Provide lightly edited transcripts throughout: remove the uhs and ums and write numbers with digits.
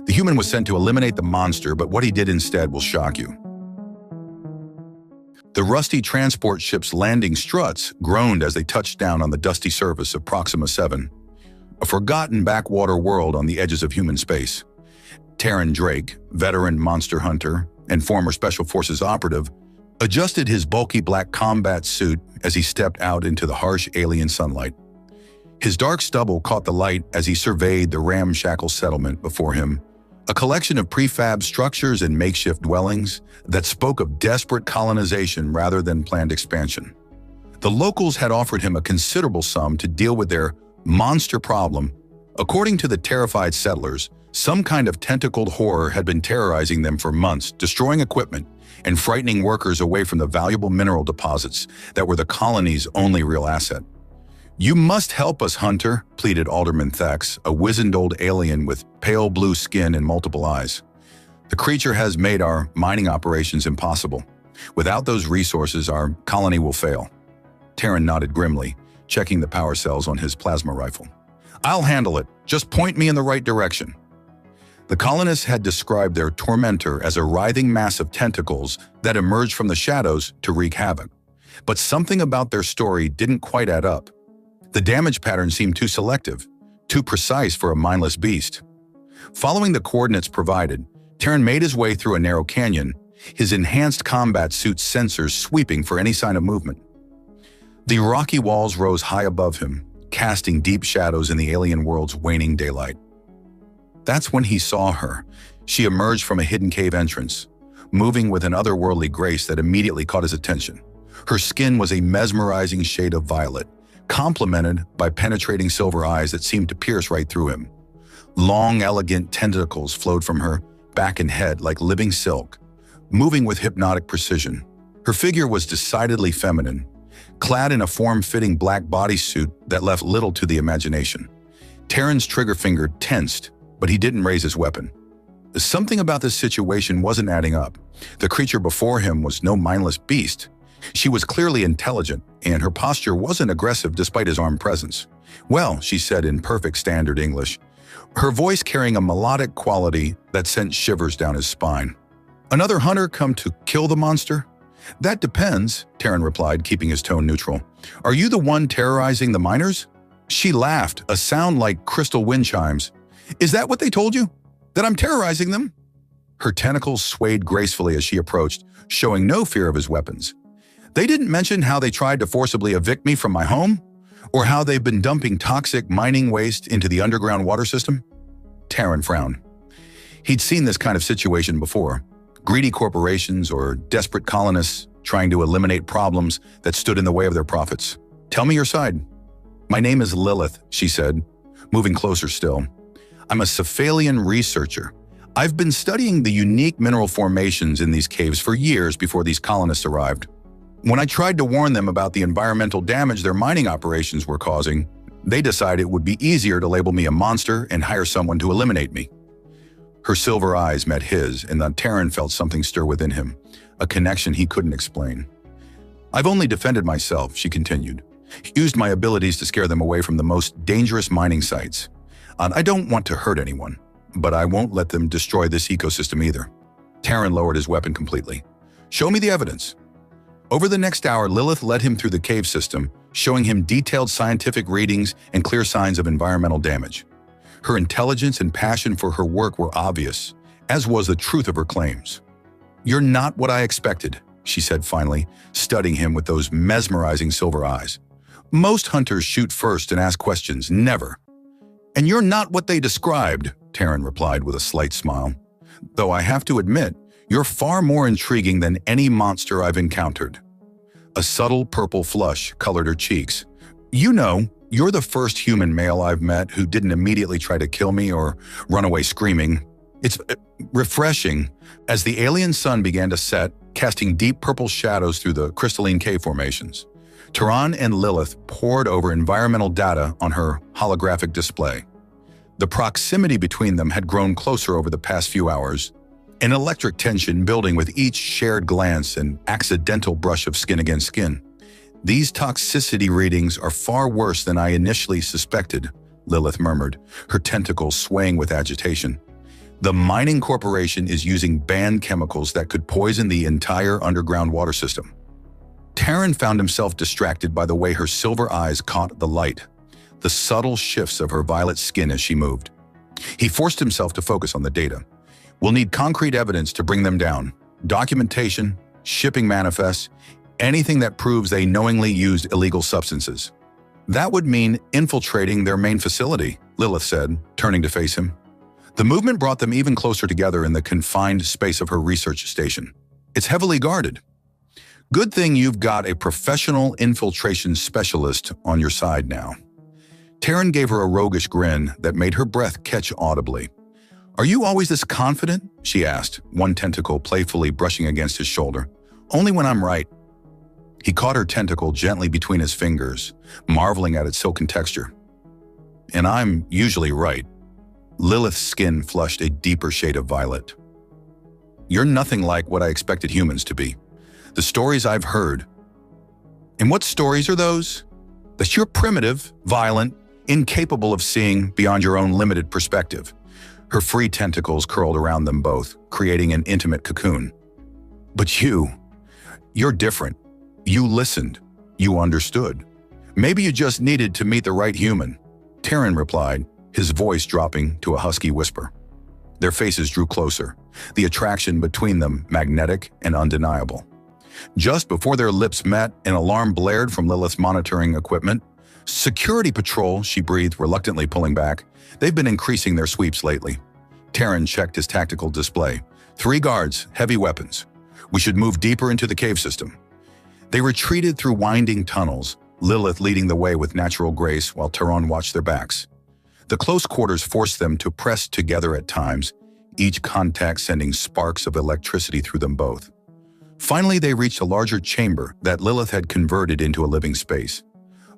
The human was sent to eliminate the monster, but what he did instead will shock you. The rusty transport ship's landing struts groaned as they touched down on the dusty surface of Proxima 7, a forgotten backwater world on the edges of human space. Taron Drake, veteran monster hunter and former Special Forces operative, adjusted his bulky black combat suit as he stepped out into the harsh alien sunlight. His dark stubble caught the light as he surveyed the ramshackle settlement before him, a collection of prefab structures and makeshift dwellings that spoke of desperate colonization rather than planned expansion. The locals had offered him a considerable sum to deal with their monster problem. According to the terrified settlers, some kind of tentacled horror had been terrorizing them for months, destroying equipment and frightening workers away from the valuable mineral deposits that were the colony's only real asset. "You must help us, Hunter," pleaded Alderman Thex, a wizened old alien with pale blue skin and multiple eyes. "The creature has made our mining operations impossible. Without those resources, our colony will fail." Taron nodded grimly, checking the power cells on his plasma rifle. "I'll handle it. Just point me in the right direction." The colonists had described their tormentor as a writhing mass of tentacles that emerged from the shadows to wreak havoc. But something about their story didn't quite add up. The damage pattern seemed too selective, too precise for a mindless beast. Following the coordinates provided, Taron made his way through a narrow canyon, his enhanced combat suit's sensors sweeping for any sign of movement. The rocky walls rose high above him, casting deep shadows in the alien world's waning daylight. That's when he saw her. She emerged from a hidden cave entrance, moving with an otherworldly grace that immediately caught his attention. Her skin was a mesmerizing shade of violet, complemented by penetrating silver eyes that seemed to pierce right through him. Long, elegant tentacles flowed from her back and head like living silk, moving with hypnotic precision. Her figure was decidedly feminine, clad in a form-fitting black bodysuit that left little to the imagination. Taron's trigger finger tensed, but he didn't raise his weapon. Something about this situation wasn't adding up. The creature before him was no mindless beast. She was clearly intelligent, and her posture wasn't aggressive despite his armed presence. "Well," she said in perfect standard English, her voice carrying a melodic quality that sent shivers down his spine. "Another hunter come to kill the monster?" "That depends," Taron replied, keeping his tone neutral. "Are you the one terrorizing the miners?" She laughed, a sound like crystal wind chimes. "Is that what they told you? That I'm terrorizing them?" Her tentacles swayed gracefully as she approached, showing no fear of his weapons. "They didn't mention how they tried to forcibly evict me from my home? Or how they've been dumping toxic mining waste into the underground water system?" Taron frowned. He'd seen this kind of situation before. Greedy corporations or desperate colonists trying to eliminate problems that stood in the way of their profits. "Tell me your side." "My name is Lilith," she said, moving closer still. "I'm a Cephalian researcher. I've been studying the unique mineral formations in these caves for years before these colonists arrived. When I tried to warn them about the environmental damage their mining operations were causing, they decided it would be easier to label me a monster and hire someone to eliminate me." Her silver eyes met his, and Taron felt something stir within him, a connection he couldn't explain. "I've only defended myself," she continued, "used my abilities to scare them away from the most dangerous mining sites. I don't want to hurt anyone, but I won't let them destroy this ecosystem either." Taron lowered his weapon completely. "Show me the evidence." Over the next hour, Lilith led him through the cave system, showing him detailed scientific readings and clear signs of environmental damage. Her intelligence and passion for her work were obvious, as was the truth of her claims. "You're not what I expected," she said finally, studying him with those mesmerizing silver eyes. "Most hunters shoot first and ask questions, never." "And you're not what they described," Taron replied with a slight smile. "Though I have to admit, you're far more intriguing than any monster I've encountered." A subtle purple flush colored her cheeks. "You know, you're the first human male I've met who didn't immediately try to kill me or run away screaming. It's refreshing." As the alien sun began to set, casting deep purple shadows through the crystalline cave formations, Taron and Lilith pored over environmental data on her holographic display. The proximity between them had grown closer over the past few hours, an electric tension building with each shared glance and accidental brush of skin against skin. "These toxicity readings are far worse than I initially suspected," Lilith murmured, her tentacles swaying with agitation. The mining corporation is using banned chemicals that could poison the entire underground water system. Taron found himself distracted by the way her silver eyes caught the light, the subtle shifts of her violet skin as she moved. He forced himself to focus on the data. We'll need concrete evidence to bring them down. Documentation, shipping manifests, anything that proves they knowingly used illegal substances. That would mean infiltrating their main facility, Lilith said, turning to face him. The movement brought them even closer together in the confined space of her research station. It's heavily guarded. Good thing you've got a professional infiltration specialist on your side now. Taron gave her a roguish grin that made her breath catch audibly. Are you always this confident? She asked, one tentacle playfully brushing against his shoulder. Only when I'm right. He caught her tentacle gently between his fingers, marveling at its silken texture. And I'm usually right. Lilith's skin flushed a deeper shade of violet. You're nothing like what I expected humans to be. The stories I've heard. And what stories are those? That you're primitive, violent, incapable of seeing beyond your own limited perspective. Her free tentacles curled around them both, creating an intimate cocoon. But you're different. You listened. You understood. Maybe you just needed to meet the right human. Taron replied, his voice dropping to a husky whisper. Their faces drew closer, the attraction between them magnetic and undeniable. Just before their lips met, an alarm blared from Lilith's monitoring equipment. Security patrol, she breathed, reluctantly pulling back. They've been increasing their sweeps lately. Taron checked his tactical display. 3 guards, heavy weapons. We should move deeper into the cave system. They retreated through winding tunnels, Lilith leading the way with natural grace while Taron watched their backs. The close quarters forced them to press together at times, each contact sending sparks of electricity through them both. Finally, they reached a larger chamber that Lilith had converted into a living space.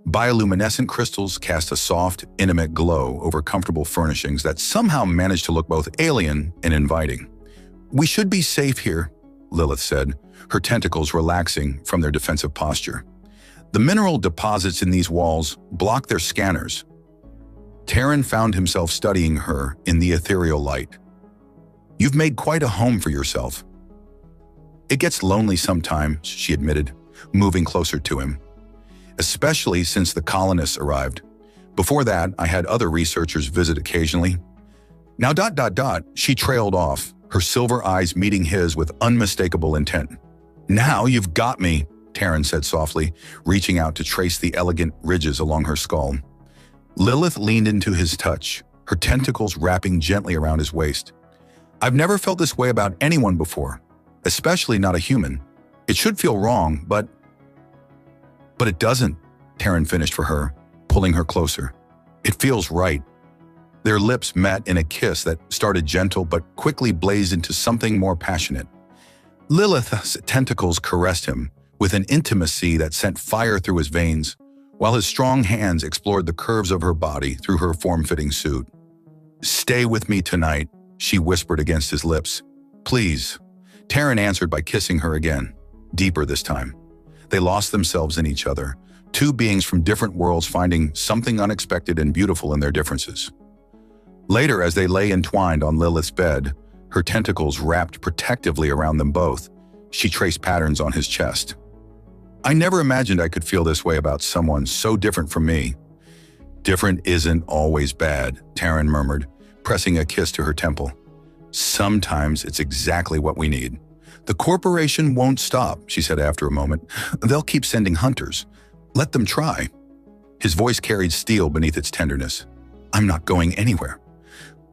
Bioluminescent crystals cast a soft, intimate glow over comfortable furnishings that somehow managed to look both alien and inviting. We should be safe here, Lilith said, her tentacles relaxing from their defensive posture. The mineral deposits in these walls block their scanners. Taron found himself studying her in the ethereal light. You've made quite a home for yourself. It gets lonely sometimes, she admitted, moving closer to him. Especially since the colonists arrived. Before that, I had other researchers visit occasionally. Now ... she trailed off, her silver eyes meeting his with unmistakable intent. Now you've got me, Taron said softly, reaching out to trace the elegant ridges along her skull. Lilith leaned into his touch, her tentacles wrapping gently around his waist. I've never felt this way about anyone before, especially not a human. It should feel wrong, but it doesn't, Taron finished for her, pulling her closer. It feels right. Their lips met in a kiss that started gentle but quickly blazed into something more passionate. Lilith's tentacles caressed him with an intimacy that sent fire through his veins, while his strong hands explored the curves of her body through her form-fitting suit. Stay with me tonight, she whispered against his lips. Please. Taron answered by kissing her again, deeper this time. They lost themselves in each other, two beings from different worlds finding something unexpected and beautiful in their differences. Later, as they lay entwined on Lilith's bed, her tentacles wrapped protectively around them both, she traced patterns on his chest. I never imagined I could feel this way about someone so different from me. Different isn't always bad, Taron murmured, pressing a kiss to her temple. Sometimes it's exactly what we need. The corporation won't stop, she said after a moment. They'll keep sending hunters. Let them try. His voice carried steel beneath its tenderness. I'm not going anywhere.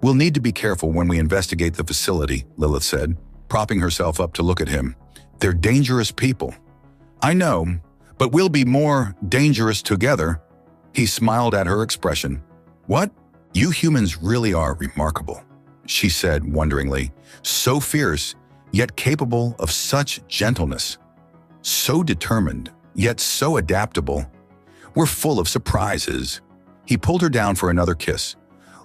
We'll need to be careful when we investigate the facility, Lilith said, propping herself up to look at him. They're dangerous people. I know, but we'll be more dangerous together. He smiled at her expression. What? You humans really are remarkable, she said wonderingly. So fierce, yet capable of such gentleness. So determined, yet so adaptable. We're full of surprises. He pulled her down for another kiss,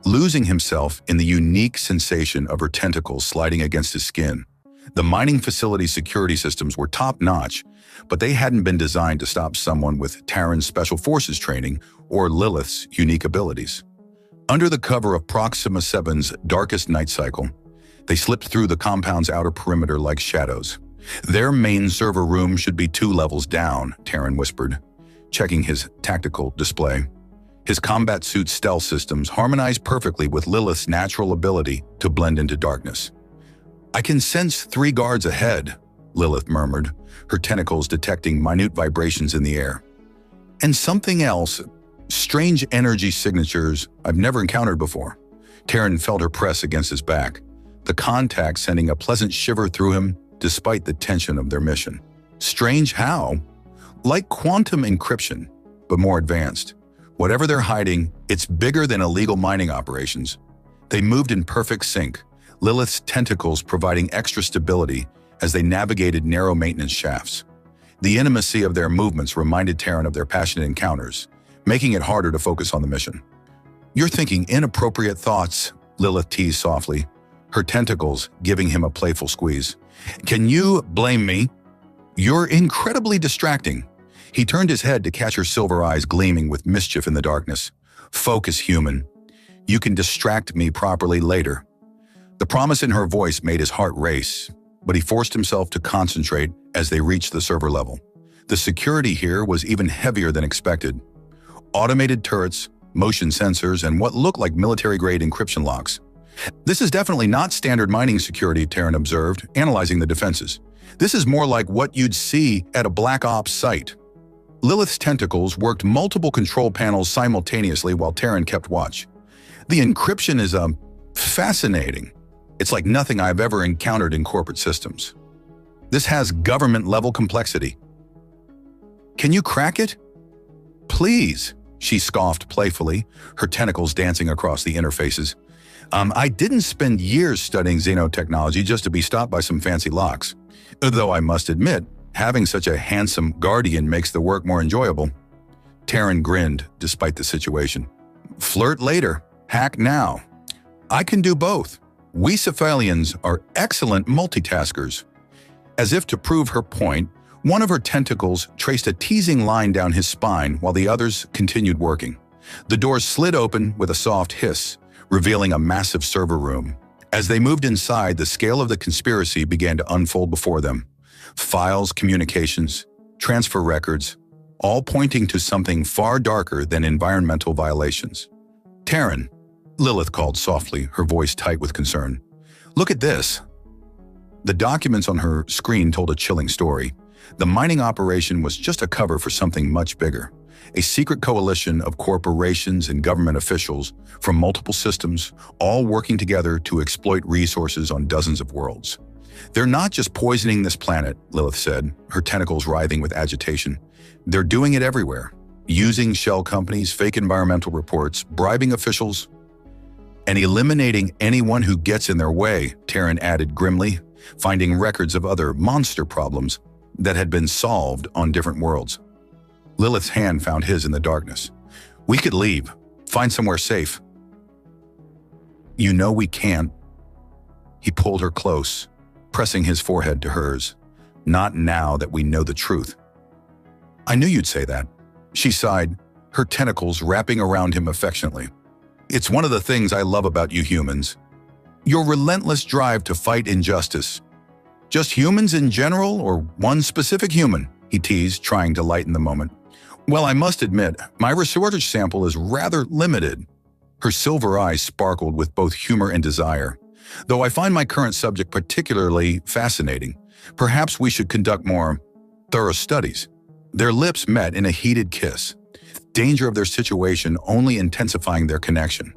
losing himself in the unique sensation of her tentacles sliding against his skin. The mining facility's security systems were top-notch, but they hadn't been designed to stop someone with Taron's Special Forces training or Lilith's unique abilities. Under the cover of Proxima 7's darkest night cycle, They slipped through the compound's outer perimeter like shadows. Their main server room should be 2 levels down, Taron whispered, checking his tactical display. His combat suit's stealth systems harmonized perfectly with Lilith's natural ability to blend into darkness. I can sense 3 guards ahead, Lilith murmured, her tentacles detecting minute vibrations in the air. And something else, strange energy signatures I've never encountered before. Taron felt her press against his back, the contact sending a pleasant shiver through him despite the tension of their mission. Strange how? Like quantum encryption, but more advanced. Whatever they're hiding, it's bigger than illegal mining operations. They moved in perfect sync, Lilith's tentacles providing extra stability as they navigated narrow maintenance shafts. The intimacy of their movements reminded Taron of their passionate encounters, making it harder to focus on the mission. You're thinking inappropriate thoughts, Lilith teased softly, her tentacles giving him a playful squeeze. Can you blame me? You're incredibly distracting. He turned his head to catch her silver eyes gleaming with mischief in the darkness. Focus, human. You can distract me properly later. The promise in her voice made his heart race, but he forced himself to concentrate as they reached the server level. The security here was even heavier than expected. Automated turrets, motion sensors, and what looked like military-grade encryption locks. This is definitely not standard mining security, Taron observed, analyzing the defenses. This is more like what you'd see at a Black Ops site. Lilith's tentacles worked multiple control panels simultaneously while Taron kept watch. The encryption is fascinating. It's like nothing I've ever encountered in corporate systems. This has government-level complexity. Can you crack it? Please, she scoffed playfully, her tentacles dancing across the interfaces. I didn't spend years studying xenotechnology just to be stopped by some fancy locks. Though I must admit, having such a handsome guardian makes the work more enjoyable. Taron grinned despite the situation. Flirt later, hack now. I can do both. We Cephalians are excellent multitaskers. As if to prove her point, one of her tentacles traced a teasing line down his spine while the others continued working. The door slid open with a soft hiss, revealing a massive server room. As they moved inside, the scale of the conspiracy began to unfold before them. Files, communications, transfer records, all pointing to something far darker than environmental violations. Taron, Lilith called softly, her voice tight with concern. Look at this. The documents on her screen told a chilling story. The mining operation was just a cover for something much bigger. A secret coalition of corporations and government officials from multiple systems, all working together to exploit resources on dozens of worlds. They're not just poisoning this planet, Lilith said, her tentacles writhing with agitation. They're doing it everywhere, using shell companies, fake environmental reports, bribing officials, and eliminating anyone who gets in their way, Taron added grimly, finding records of other monster problems that had been solved on different worlds. Lilith's hand found his in the darkness. We could leave, find somewhere safe. You know we can't. He pulled her close, pressing his forehead to hers. Not now that we know the truth. I knew you'd say that. She sighed, her tentacles wrapping around him affectionately. It's one of the things I love about you humans. Your relentless drive to fight injustice. Just humans in general or one specific human? He teased, trying to lighten the moment. Well, I must admit, my research sample is rather limited. Her silver eyes sparkled with both humor and desire. Though I find my current subject particularly fascinating, perhaps we should conduct more thorough studies. Their lips met in a heated kiss, danger of their situation only intensifying their connection.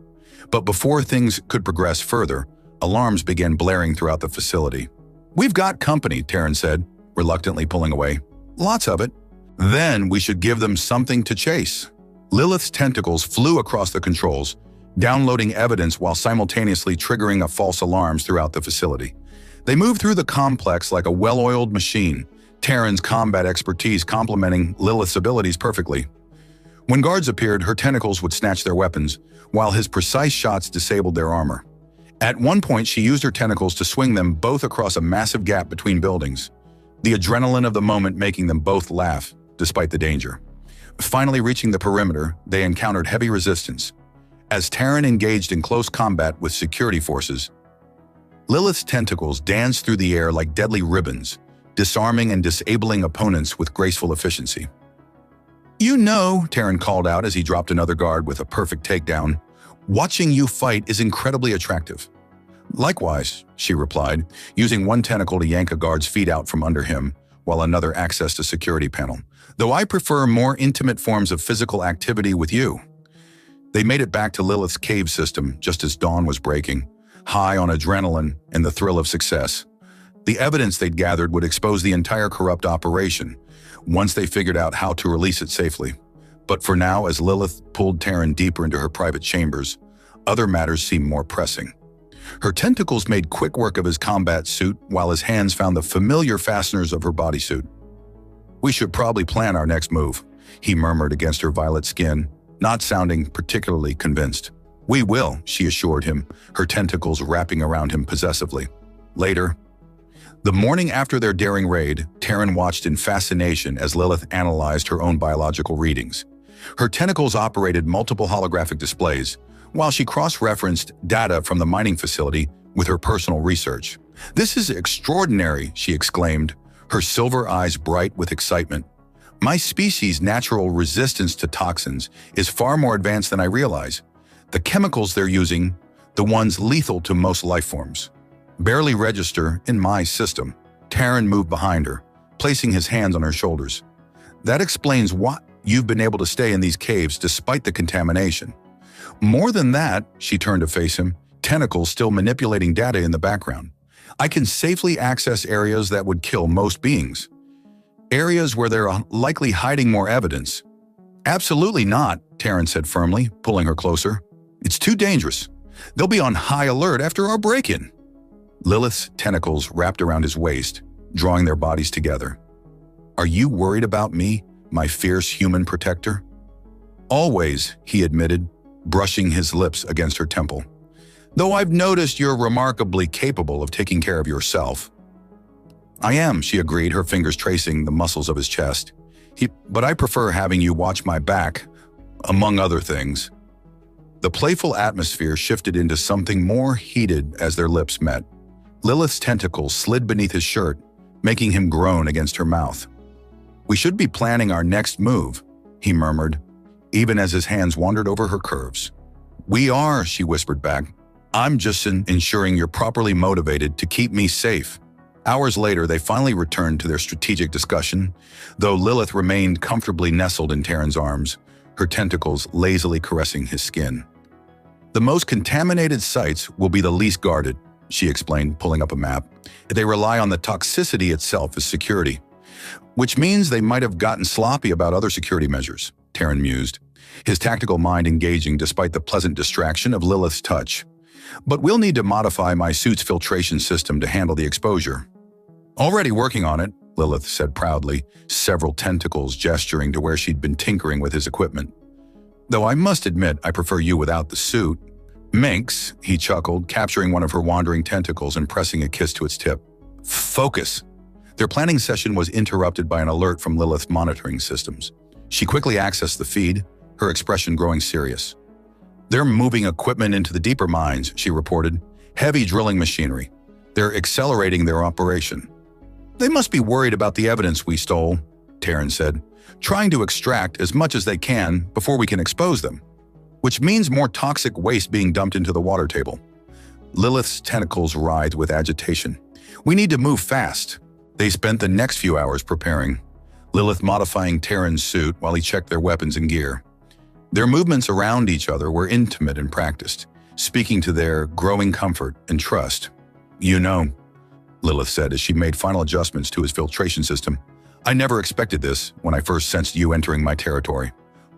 But before things could progress further, alarms began blaring throughout the facility. We've got company, Taron said, reluctantly pulling away. Lots of it. Then we should give them something to chase. Lilith's tentacles flew across the controls, downloading evidence while simultaneously triggering false alarms throughout the facility. They moved through the complex like a well-oiled machine, Taron's combat expertise complementing Lilith's abilities perfectly. When guards appeared, her tentacles would snatch their weapons, while his precise shots disabled their armor. At one point, she used her tentacles to swing them both across a massive gap between buildings, the adrenaline of the moment making them both laugh, despite the danger. Finally reaching the perimeter, they encountered heavy resistance. As Taron engaged in close combat with security forces, Lilith's tentacles danced through the air like deadly ribbons, disarming and disabling opponents with graceful efficiency. "You know," Taron called out as he dropped another guard with a perfect takedown, "watching you fight is incredibly attractive." "Likewise," she replied, using one tentacle to yank a guard's feet out from under him, while another accessed a security panel. "Though I prefer more intimate forms of physical activity with you." They made it back to Lilith's cave system just as dawn was breaking, high on adrenaline and the thrill of success. The evidence they'd gathered would expose the entire corrupt operation, once they figured out how to release it safely. But for now, as Lilith pulled Taron deeper into her private chambers, other matters seemed more pressing. Her tentacles made quick work of his combat suit, while his hands found the familiar fasteners of her bodysuit. "We should probably plan our next move," he murmured against her violet skin, not sounding particularly convinced. "We will," she assured him, her tentacles wrapping around him possessively. Later, the morning after their daring raid, Taron watched in fascination as Lilith analyzed her own biological readings. Her tentacles operated multiple holographic displays, while she cross-referenced data from the mining facility with her personal research. "This is extraordinary," she exclaimed, her silver eyes bright with excitement. "My species' natural resistance to toxins is far more advanced than I realize. The chemicals they're using, the ones lethal to most life forms, barely register in my system." Taron moved behind her, placing his hands on her shoulders. "That explains why you've been able to stay in these caves despite the contamination. More than that," she turned to face him, tentacles still manipulating data in the background. "I can safely access areas that would kill most beings. Areas where they're likely hiding more evidence." "Absolutely not," Taron said firmly, pulling her closer. "It's too dangerous. They'll be on high alert after our break-in." Lilith's tentacles wrapped around his waist, drawing their bodies together. "Are you worried about me, my fierce human protector?" "Always," he admitted, brushing his lips against her temple. "Though I've noticed you're remarkably capable of taking care of yourself." "I am," she agreed, her fingers tracing the muscles of his chest. But I prefer having you watch my back, among other things." The playful atmosphere shifted into something more heated as their lips met. Lilith's tentacles slid beneath his shirt, making him groan against her mouth. "We should be planning our next move," he murmured, even as his hands wandered over her curves. "We are," she whispered back. "I'm just ensuring you're properly motivated to keep me safe." Hours later, they finally returned to their strategic discussion, though Lilith remained comfortably nestled in Taron's arms, her tentacles lazily caressing his skin. "The most contaminated sites will be the least guarded," she explained, pulling up a map. "They rely on the toxicity itself as security, which means they might have gotten sloppy about other security measures," Taron mused, his tactical mind engaging despite the pleasant distraction of Lilith's touch. "But we'll need to modify my suit's filtration system to handle the exposure." "Already working on it," Lilith said proudly, several tentacles gesturing to where she'd been tinkering with his equipment. "Though I must admit I prefer you without the suit." "Minx," he chuckled, capturing one of her wandering tentacles and pressing a kiss to its tip. "Focus." Their planning session was interrupted by an alert from Lilith's monitoring systems. She quickly accessed the feed, her expression growing serious. "They're moving equipment into the deeper mines," she reported. "Heavy drilling machinery. They're accelerating their operation." "They must be worried about the evidence we stole," Taron said, "trying to extract as much as they can before we can expose them, which means more toxic waste being dumped into the water table." Lilith's tentacles writhed with agitation. "We need to move fast." They spent the next few hours preparing, Lilith modifying Taron's suit while he checked their weapons and gear. Their movements around each other were intimate and practiced, speaking to their growing comfort and trust. "You know," Lilith said as she made final adjustments to his filtration system, "I never expected this when I first sensed you entering my territory."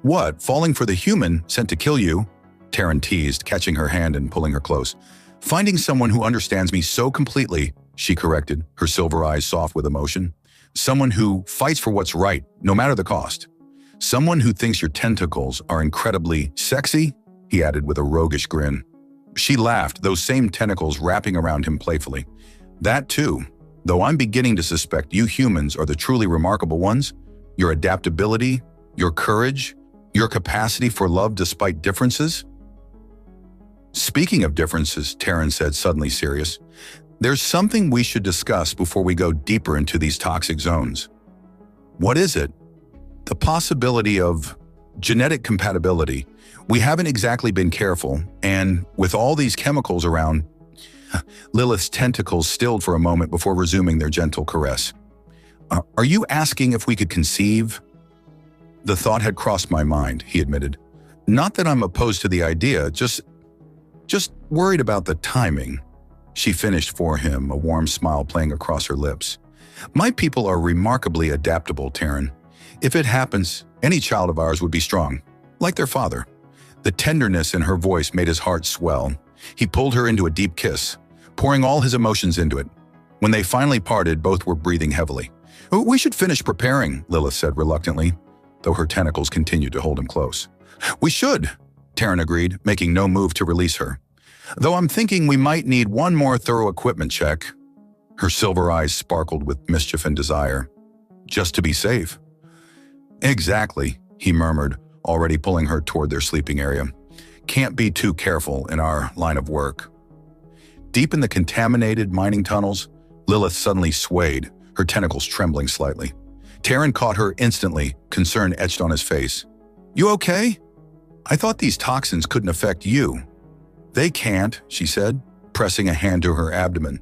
"What, falling for the human sent to kill you?" Taron teased, catching her hand and pulling her close. "Finding someone who understands me so completely," she corrected, her silver eyes soft with emotion. "Someone who fights for what's right, no matter the cost. Someone who thinks your tentacles are incredibly sexy," he added with a roguish grin. She laughed, those same tentacles wrapping around him playfully. "That too, though I'm beginning to suspect you humans are the truly remarkable ones. Your adaptability, your courage, your capacity for love despite differences." Speaking of differences, Taron said, suddenly serious, there's something we should discuss before we go deeper into these toxic zones. What is it? The possibility of genetic compatibility. We haven't exactly been careful, and with all these chemicals around, Lilith's tentacles stilled for a moment before resuming their gentle caress. Are you asking if we could conceive? The thought had crossed my mind, he admitted. Not that I'm opposed to the idea, just worried about the timing. She finished for him, a warm smile playing across her lips. My people are remarkably adaptable, Taron. If it happens, any child of ours would be strong, like their father. The tenderness in her voice made his heart swell. He pulled her into a deep kiss, pouring all his emotions into it. When they finally parted, both were breathing heavily. We should finish preparing, Lilith said reluctantly, though her tentacles continued to hold him close. We should, Taron agreed, making no move to release her. Though I'm thinking we might need one more thorough equipment check. Her silver eyes sparkled with mischief and desire. Just to be safe. Exactly, he murmured, already pulling her toward their sleeping area. Can't be too careful in our line of work. Deep in the contaminated mining tunnels, Lilith suddenly swayed, her tentacles trembling slightly. Taron caught her instantly, concern etched on his face. You okay? I thought these toxins couldn't affect you. They can't, she said, pressing a hand to her abdomen.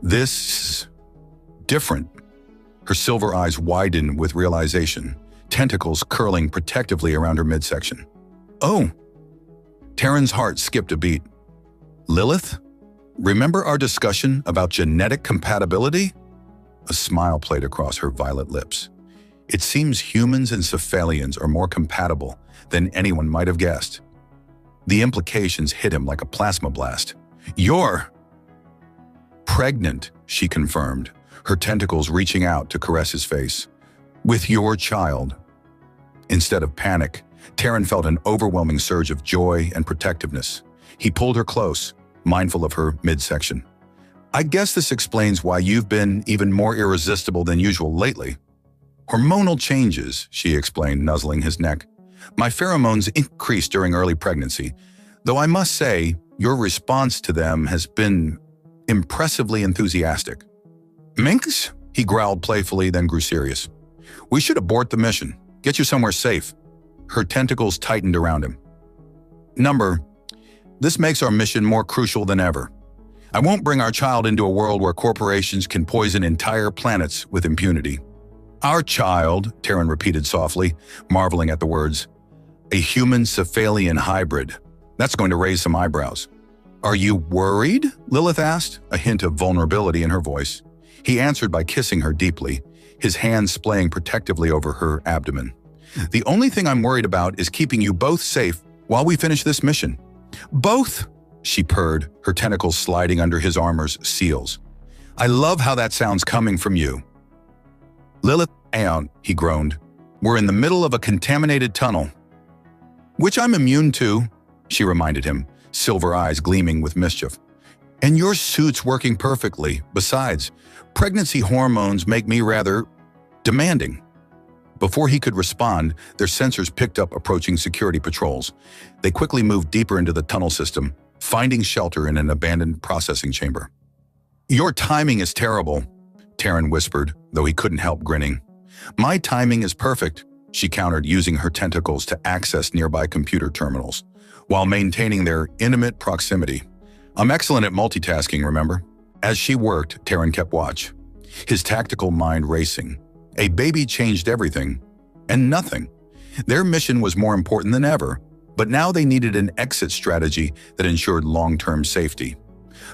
This is different. Her silver eyes widened with realization, tentacles curling protectively around her midsection. Oh! Taron's heart skipped a beat. Lilith? Remember our discussion about genetic compatibility? A smile played across her violet lips. It seems humans and cephalians are more compatible than anyone might have guessed. The implications hit him like a plasma blast. You're pregnant, she confirmed, her tentacles reaching out to caress his face. With your child. Instead of panic, Taron felt an overwhelming surge of joy and protectiveness. He pulled her close, mindful of her midsection. I guess this explains why you've been even more irresistible than usual lately. Hormonal changes, she explained, nuzzling his neck. My pheromones increased during early pregnancy, though I must say your response to them has been impressively enthusiastic. Minx? He growled playfully, then grew serious. We should abort the mission. Get you somewhere safe. Her tentacles tightened around him. This makes our mission more crucial than ever. I won't bring our child into a world where corporations can poison entire planets with impunity. Our child, Taron repeated softly, marveling at the words. A human cephalian hybrid. That's going to raise some eyebrows. Are you worried? Lilith asked, a hint of vulnerability in her voice. He answered by kissing her deeply, his hands splaying protectively over her abdomen. The only thing I'm worried about is keeping you both safe while we finish this mission. Both? She purred, her tentacles sliding under his armor's seals. I love how that sounds coming from you. Lilith, Aeon, he groaned. We're in the middle of a contaminated tunnel. Which I'm immune to, she reminded him, silver eyes gleaming with mischief. And your suit's working perfectly. Besides, pregnancy hormones make me rather demanding. Before he could respond, their sensors picked up approaching security patrols. They quickly moved deeper into the tunnel system, finding shelter in an abandoned processing chamber. Your timing is terrible, Taron whispered, though he couldn't help grinning. My timing is perfect, she countered, using her tentacles to access nearby computer terminals, while maintaining their intimate proximity. I'm excellent at multitasking, remember? As she worked, Taron kept watch, his tactical mind racing. A baby changed everything, and nothing. Their mission was more important than ever, but now they needed an exit strategy that ensured long-term safety.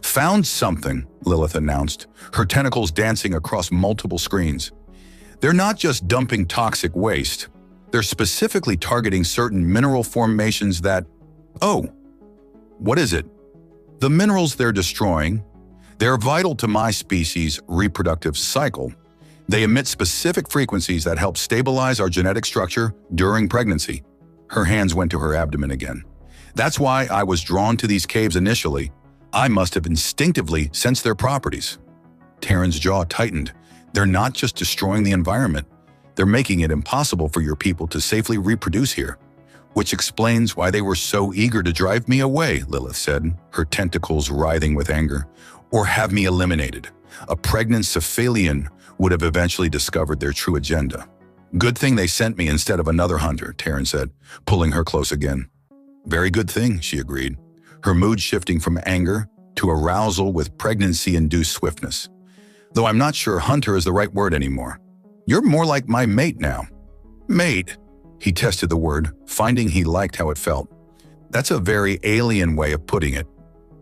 Found something, Lilith announced, her tentacles dancing across multiple screens. They're not just dumping toxic waste. They're specifically targeting certain mineral formations that… Oh, what is it? The minerals they're destroying, they're vital to my species' reproductive cycle. They emit specific frequencies that help stabilize our genetic structure during pregnancy. Her hands went to her abdomen again. That's why I was drawn to these caves initially. I must have instinctively sensed their properties. Taron's jaw tightened. They're not just destroying the environment. They're making it impossible for your people to safely reproduce here. Which explains why they were so eager to drive me away, Lilith said, her tentacles writhing with anger. Or have me eliminated. A pregnant cephalian would have eventually discovered their true agenda. Good thing they sent me instead of another hunter, Taron said, pulling her close again. Very good thing, she agreed, her mood shifting from anger to arousal with pregnancy-induced swiftness. Though I'm not sure hunter is the right word anymore. You're more like my mate now. Mate? He tested the word, finding he liked how it felt. That's a very alien way of putting it.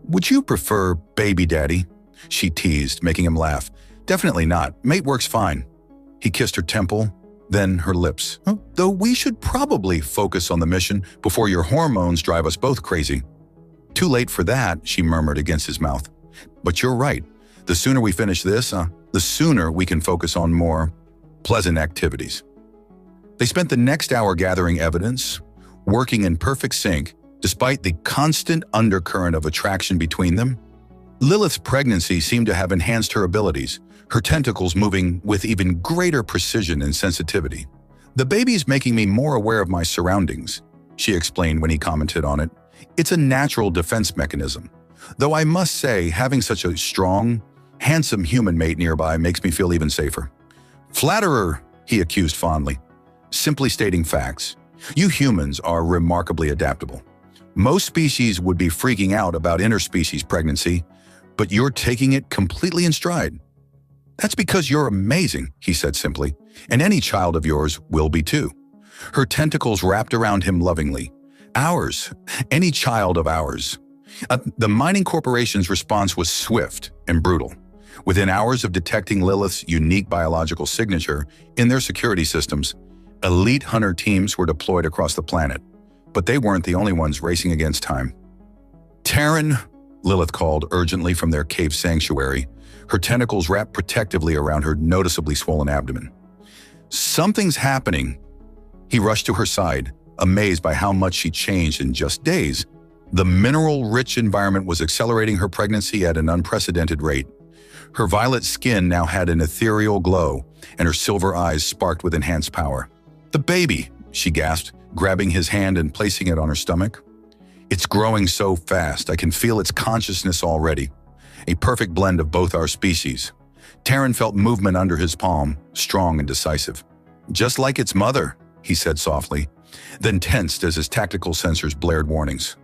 Would you prefer baby daddy? She teased, making him laugh. Definitely not. Mate works fine. He kissed her temple, then her lips. Oh, though we should probably focus on the mission before your hormones drive us both crazy. Too late for that, she murmured against his mouth. But you're right. The sooner we finish this, the sooner we can focus on more pleasant activities. They spent the next hour gathering evidence, working in perfect sync, despite the constant undercurrent of attraction between them. Lilith's pregnancy seemed to have enhanced her abilities, her tentacles moving with even greater precision and sensitivity. The baby's making me more aware of my surroundings, she explained when he commented on it. It's a natural defense mechanism. Though I must say, having such a strong, handsome human mate nearby makes me feel even safer. Flatterer, he accused fondly. Simply stating facts. You humans are remarkably adaptable. Most species would be freaking out about interspecies pregnancy, but you're taking it completely in stride. That's because you're amazing, he said simply, and any child of yours will be too. Her tentacles wrapped around him lovingly. Ours, any child of ours. The mining corporation's response was swift and brutal. Within hours of detecting Lilith's unique biological signature in their security systems, elite hunter teams were deployed across the planet, but they weren't the only ones racing against time. Taron, Lilith called urgently from their cave sanctuary, her tentacles wrapped protectively around her noticeably swollen abdomen. Something's happening. He rushed to her side, amazed by how much she changed in just days. The mineral-rich environment was accelerating her pregnancy at an unprecedented rate. Her violet skin now had an ethereal glow, and her silver eyes sparked with enhanced power. The baby, she gasped, grabbing his hand and placing it on her stomach. It's growing so fast, I can feel its consciousness already. A perfect blend of both our species. Taron felt movement under his palm, strong and decisive. Just like its mother, he said softly, then tensed as his tactical sensors blared warnings.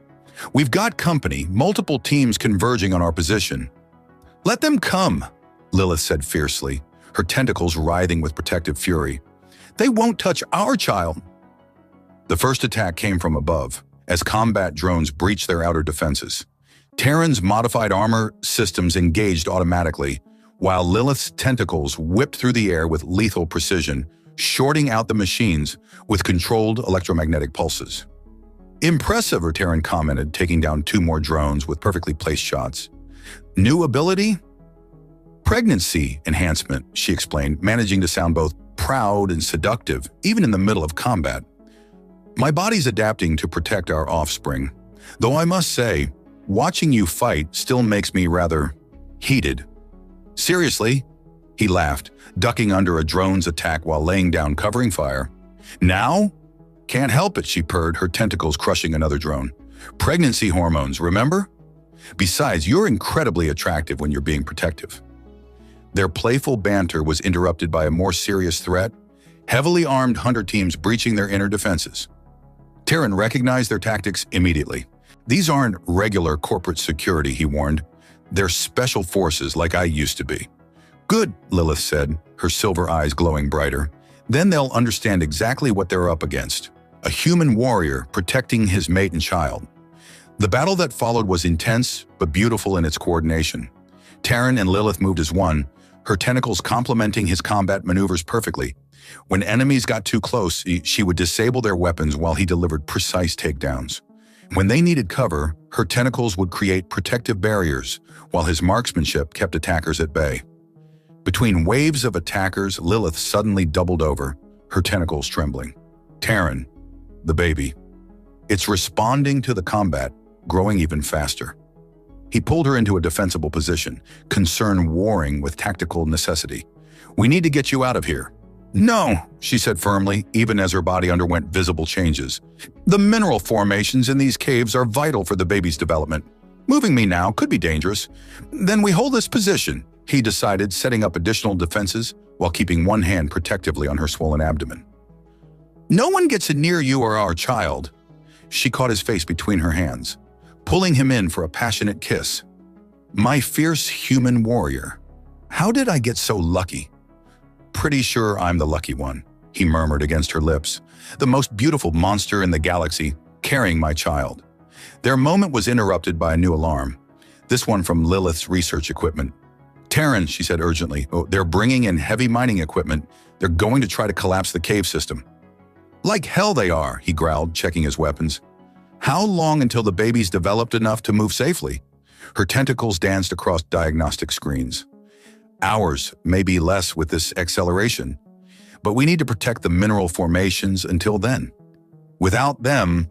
We've got company, multiple teams converging on our position. Let them come, Lilith said fiercely, her tentacles writhing with protective fury. They won't touch our child. The first attack came from above, as combat drones breached their outer defenses. Taron's modified armor systems engaged automatically, while Lilith's tentacles whipped through the air with lethal precision, shorting out the machines with controlled electromagnetic pulses. Impressive, Taron commented, taking down 2 more drones with perfectly placed shots. New ability? Pregnancy enhancement, she explained, managing to sound both proud and seductive, even in the middle of combat. My body's adapting to protect our offspring, though I must say, watching you fight still makes me rather heated. Seriously? He laughed, ducking under a drone's attack while laying down covering fire. Now? Can't help it, she purred, her tentacles crushing another drone. Pregnancy hormones, remember? Besides, you're incredibly attractive when you're being protective. Their playful banter was interrupted by a more serious threat, heavily armed hunter teams breaching their inner defenses. Taron recognized their tactics immediately. These aren't regular corporate security, he warned. They're special forces like I used to be. Good, Lilith said, her silver eyes glowing brighter. Then they'll understand exactly what they're up against. A human warrior protecting his mate and child. The battle that followed was intense, but beautiful in its coordination. Taron and Lilith moved as one, her tentacles complementing his combat maneuvers perfectly. When enemies got too close, she would disable their weapons while he delivered precise takedowns. When they needed cover, her tentacles would create protective barriers, while his marksmanship kept attackers at bay. Between waves of attackers, Lilith suddenly doubled over, her tentacles trembling. Taron, the baby. It's responding to the combat, growing even faster. He pulled her into a defensible position, concern warring with tactical necessity. We need to get you out of here. "No," she said firmly, even as her body underwent visible changes. "The mineral formations in these caves are vital for the baby's development. Moving me now could be dangerous. Then we hold this position," he decided, setting up additional defenses while keeping one hand protectively on her swollen abdomen. "No one gets near you or our child." She caught his face between her hands, pulling him in for a passionate kiss. "My fierce human warrior. How did I get so lucky?" "Pretty sure I'm the lucky one," he murmured against her lips. "The most beautiful monster in the galaxy, carrying my child." Their moment was interrupted by a new alarm, this one from Lilith's research equipment. "Taron," she said urgently, "they're bringing in heavy mining equipment. They're going to try to collapse the cave system." "Like hell they are," he growled, checking his weapons. "How long until the baby's developed enough to move safely?" Her tentacles danced across diagnostic screens. "Hours, maybe less with this acceleration. But we need to protect the mineral formations until then. Without them..."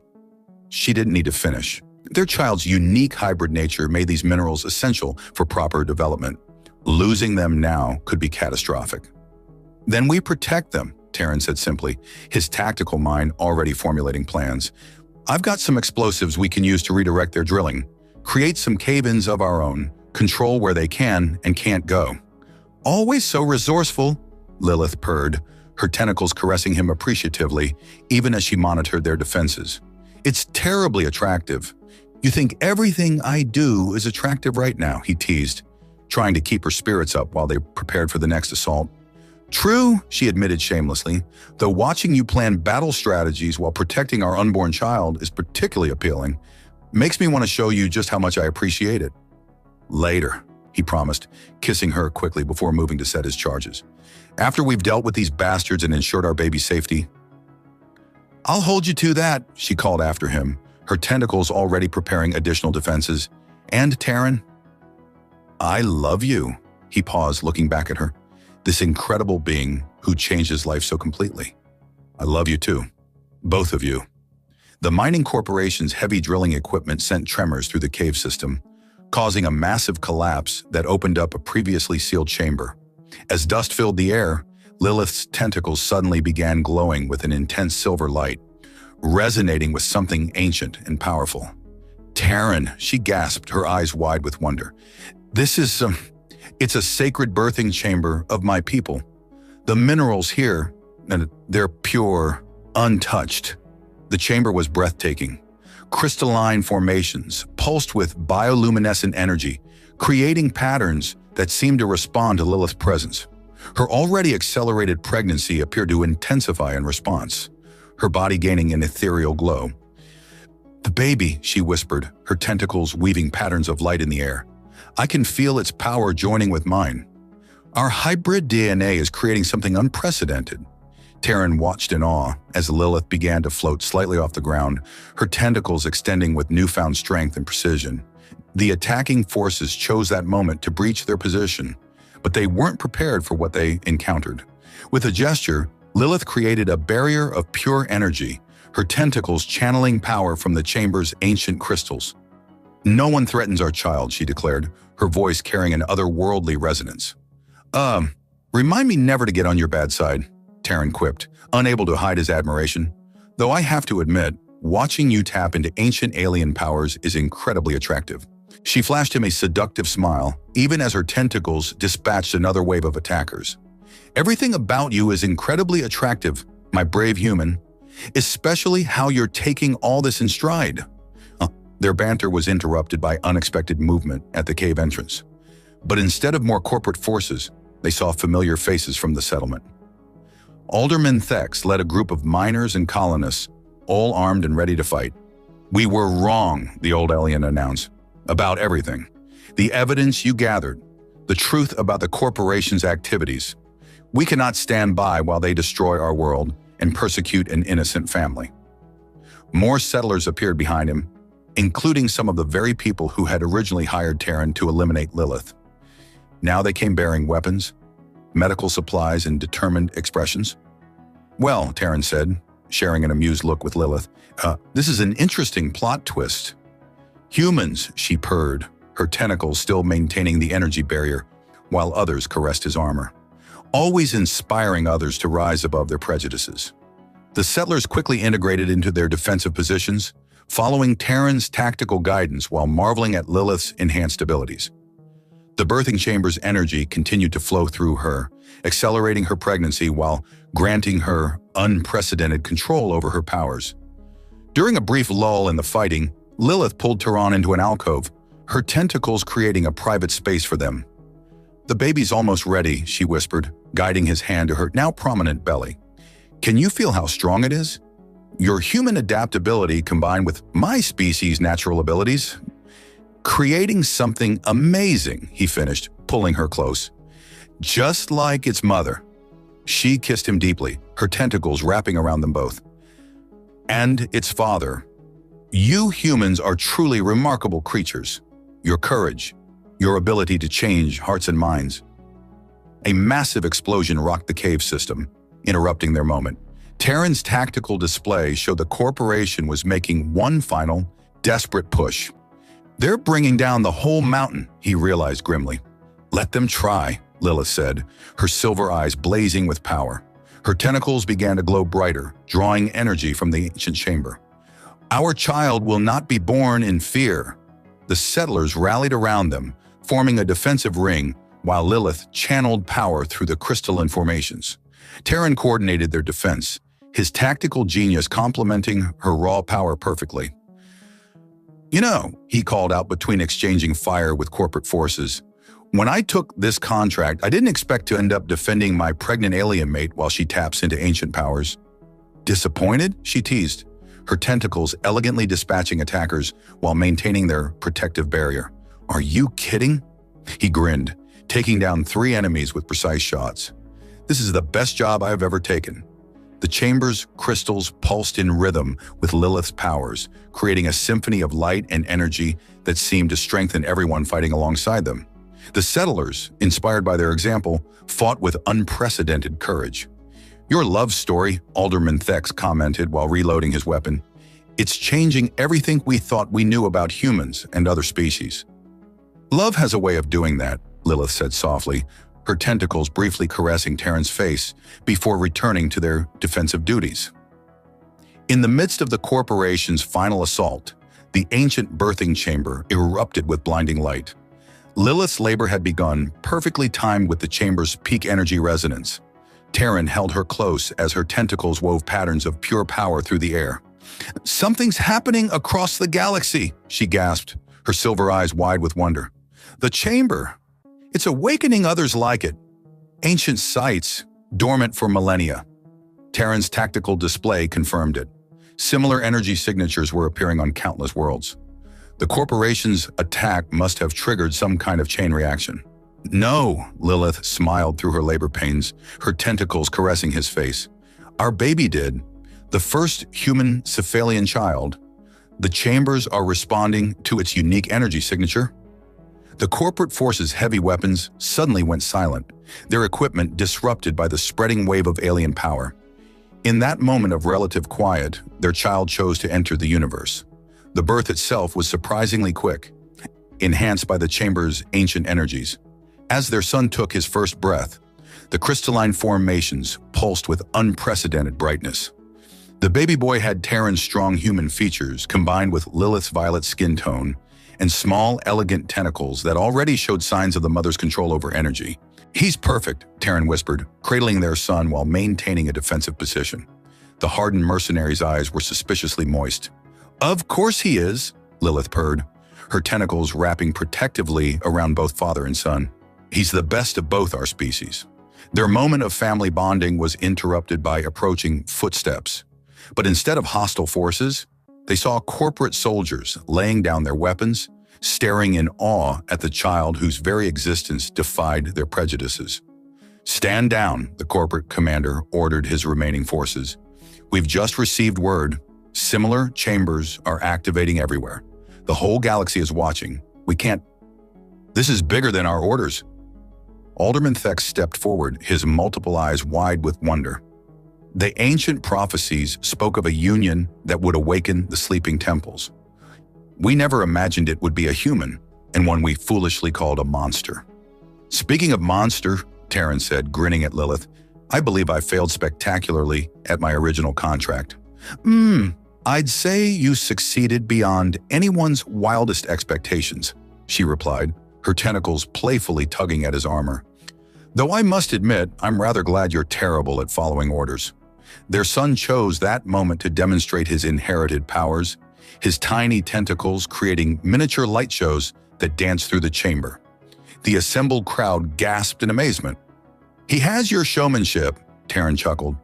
She didn't need to finish. Their child's unique hybrid nature made these minerals essential for proper development. Losing them now could be catastrophic. "Then we protect them," Taron said simply, his tactical mind already formulating plans. "I've got some explosives we can use to redirect their drilling, create some cave-ins of our own, control where they can and can't go." "Always so resourceful," Lilith purred, her tentacles caressing him appreciatively, even as she monitored their defenses. "It's terribly attractive. You think everything I do is attractive right now," he teased, trying to keep her spirits up while they prepared for the next assault. "True," she admitted shamelessly, "though watching you plan battle strategies while protecting our unborn child is particularly appealing. Makes me want to show you just how much I appreciate it." "Later," he promised, kissing her quickly before moving to set his charges. "After we've dealt with these bastards and ensured our baby's safety." "I'll hold you to that," she called after him, her tentacles already preparing additional defenses. "And Taron?" "I love you," he paused, looking back at her. "This incredible being who changed his life so completely. I love you too. Both of you." The mining corporation's heavy drilling equipment sent tremors through the cave system, causing a massive collapse that opened up a previously sealed chamber. As dust filled the air, Lilith's tentacles suddenly began glowing with an intense silver light, resonating with something ancient and powerful. "Taron," she gasped, her eyes wide with wonder. "This is it's a sacred birthing chamber of my people. The minerals here, they're pure, untouched." The chamber was breathtaking. Crystalline formations, pulsed with bioluminescent energy, creating patterns that seemed to respond to Lilith's presence. Her already accelerated pregnancy appeared to intensify in response, her body gaining an ethereal glow. "The baby," she whispered, her tentacles weaving patterns of light in the air. "I can feel its power joining with mine. Our hybrid DNA is creating something unprecedented." Taron watched in awe as Lilith began to float slightly off the ground, her tentacles extending with newfound strength and precision. The attacking forces chose that moment to breach their position, but they weren't prepared for what they encountered. With a gesture, Lilith created a barrier of pure energy, her tentacles channeling power from the chamber's ancient crystals. "No one threatens our child," she declared, her voice carrying an otherworldly resonance. Remind me never to get on your bad side," Taron quipped, unable to hide his admiration. "Though I have to admit, watching you tap into ancient alien powers is incredibly attractive." She flashed him a seductive smile, even as her tentacles dispatched another wave of attackers. "Everything about you is incredibly attractive, my brave human, especially how you're taking all this in stride." Their banter was interrupted by unexpected movement at the cave entrance. But instead of more corporate forces, they saw familiar faces from the settlement. Alderman Thex led a group of miners and colonists, all armed and ready to fight. "We were wrong," the old alien announced, "about everything. The evidence you gathered, the truth about the corporation's activities. We cannot stand by while they destroy our world and persecute an innocent family." More settlers appeared behind him, including some of the very people who had originally hired Taron to eliminate Lilith. Now they came bearing weapons, medical supplies, and determined expressions. "Well," Taron said, sharing an amused look with Lilith, "this is an interesting plot twist." "Humans," she purred, her tentacles still maintaining the energy barrier, while others caressed his armor. always inspiring others to rise above their prejudices. The settlers quickly integrated into their defensive positions, following Taron's tactical guidance while marveling at Lilith's enhanced abilities. The birthing chamber's energy continued to flow through her, accelerating her pregnancy while granting her unprecedented control over her powers. During a brief lull in the fighting, Lilith pulled Taron into an alcove, her tentacles creating a private space for them. "The baby's almost ready," she whispered, guiding his hand to her now prominent belly. "Can you feel how strong it is? Your human adaptability combined with my species' natural abilities, creating something amazing," he finished, pulling her close. "Just like its mother." She kissed him deeply, her tentacles wrapping around them both. "And its father. You humans are truly remarkable creatures. Your courage, your ability to change hearts and minds." A massive explosion rocked the cave system, interrupting their moment. Taron's tactical display showed the corporation was making one final, desperate push. "They're bringing down the whole mountain," he realized grimly. "Let them try," Lilith said, her silver eyes blazing with power. Her tentacles began to glow brighter, drawing energy from the ancient chamber. "Our child will not be born in fear." The settlers rallied around them, forming a defensive ring, while Lilith channeled power through the crystalline formations. Taron coordinated their defense, his tactical genius complementing her raw power perfectly. "You know," he called out between exchanging fire with corporate forces, "when I took this contract, I didn't expect to end up defending my pregnant alien mate while she taps into ancient powers." "Disappointed?" she teased, her tentacles elegantly dispatching attackers while maintaining their protective barrier. "Are you kidding?" He grinned, taking down 3 enemies with precise shots. "This is the best job I have ever taken." The chamber's crystals pulsed in rhythm with Lilith's powers, creating a symphony of light and energy that seemed to strengthen everyone fighting alongside them. The settlers, inspired by their example, fought with unprecedented courage. "Your love story," Alderman Thex commented while reloading his weapon. "It's changing everything we thought we knew about humans and other species." "Love has a way of doing that," Lilith said softly, her tentacles briefly caressing Taron's face before returning to their defensive duties. In the midst of the corporation's final assault, the ancient birthing chamber erupted with blinding light. Lilith's labor had begun, perfectly timed with the chamber's peak energy resonance. Taron held her close as her tentacles wove patterns of pure power through the air. "Something's happening across the galaxy," she gasped, her silver eyes wide with wonder. "The chamber. It's awakening others like it. Ancient sites, dormant for millennia." Taron's tactical display confirmed it. Similar energy signatures were appearing on countless worlds. The corporation's attack must have triggered some kind of chain reaction. "No," Lilith smiled through her labor pains, her tentacles caressing his face. "Our baby did. The first human cephalian child. The chambers are responding to its unique energy signature." The corporate force's heavy weapons suddenly went silent, their equipment disrupted by the spreading wave of alien power. In that moment of relative quiet, their child chose to enter the universe. The birth itself was surprisingly quick, enhanced by the chamber's ancient energies. As their son took his first breath, the crystalline formations pulsed with unprecedented brightness. The baby boy had Taron's strong human features combined with Lilith's violet skin tone and small, elegant tentacles that already showed signs of the mother's control over energy. "He's perfect," Taron whispered, cradling their son while maintaining a defensive position. The hardened mercenary's eyes were suspiciously moist. "Of course he is," Lilith purred, her tentacles wrapping protectively around both father and son. "He's the best of both our species." Their moment of family bonding was interrupted by approaching footsteps. But instead of hostile forces, they saw corporate soldiers laying down their weapons, staring in awe at the child whose very existence defied their prejudices. "Stand down," the corporate commander ordered his remaining forces. "We've just received word. Similar chambers are activating everywhere. The whole galaxy is watching. We can't... This is bigger than our orders." Alderman Thex stepped forward, his multiple eyes wide with wonder. The ancient prophecies spoke of a union that would awaken the sleeping temples. We never imagined it would be a human, and one we foolishly called a monster. Speaking of monster, Taron said, grinning at Lilith. "I believe I failed spectacularly at my original contract." I'd say you succeeded beyond anyone's wildest expectations," she replied, her tentacles playfully tugging at his armor. "Though I must admit, I'm rather glad you're terrible at following orders." Their son chose that moment to demonstrate his inherited powers, his tiny tentacles creating miniature light shows that danced through the chamber. The assembled crowd gasped in amazement. "He has your showmanship," Taron chuckled.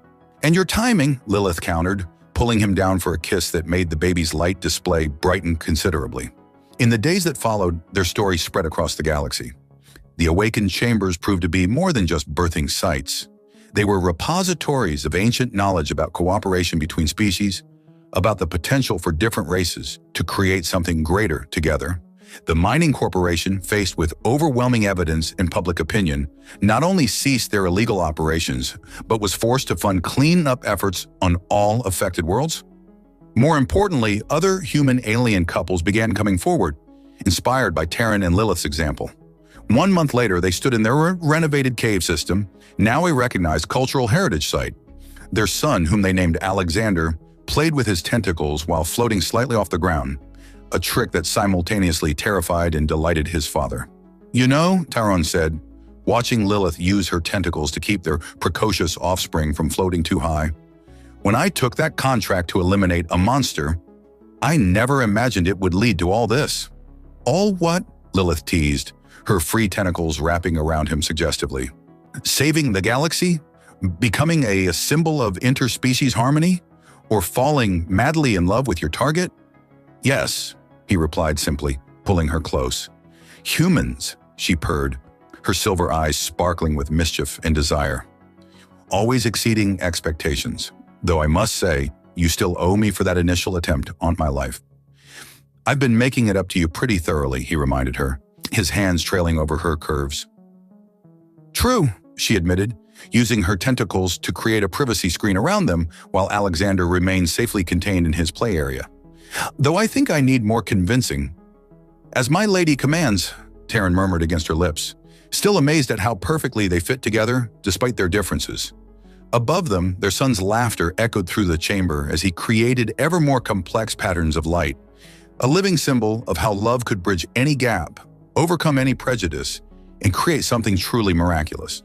"And your timing," Lilith countered, pulling him down for a kiss that made the baby's light display brighten considerably. In the days that followed, their story spread across the galaxy. The awakened chambers proved to be more than just birthing sites. They were repositories of ancient knowledge about cooperation between species, about the potential for different races to create something greater together. The mining corporation, faced with overwhelming evidence and public opinion, not only ceased their illegal operations, but was forced to fund clean-up efforts on all affected worlds. More importantly, other human-alien couples began coming forward, inspired by Taron and Lilith's example. 1 month later, they stood in their renovated cave system, now a recognized cultural heritage site. Their son, whom they named Alexander, played with his tentacles while floating slightly off the ground, a trick that simultaneously terrified and delighted his father. "You know," Taron said, watching Lilith use her tentacles to keep their precocious offspring from floating too high, "when I took that contract to eliminate a monster, I never imagined it would lead to all this." "All what?" Lilith teased, her free tentacles wrapping around him suggestively. "Saving the galaxy? Becoming a symbol of interspecies harmony? Or falling madly in love with your target?" "Yes," he replied simply, pulling her close. "Humans," she purred, her silver eyes sparkling with mischief and desire. "Always exceeding expectations, though I must say, you still owe me for that initial attempt on my life." "I've been making it up to you pretty thoroughly," he reminded her, his hands trailing over her curves. "True," she admitted, using her tentacles to create a privacy screen around them while Alexander remained safely contained in his play area. "Though I think I need more convincing." "As my lady commands," Taron murmured against her lips, still amazed at how perfectly they fit together despite their differences. Above them, their son's laughter echoed through the chamber as he created ever more complex patterns of light, a living symbol of how love could bridge any gap, overcome any prejudice, and create something truly miraculous.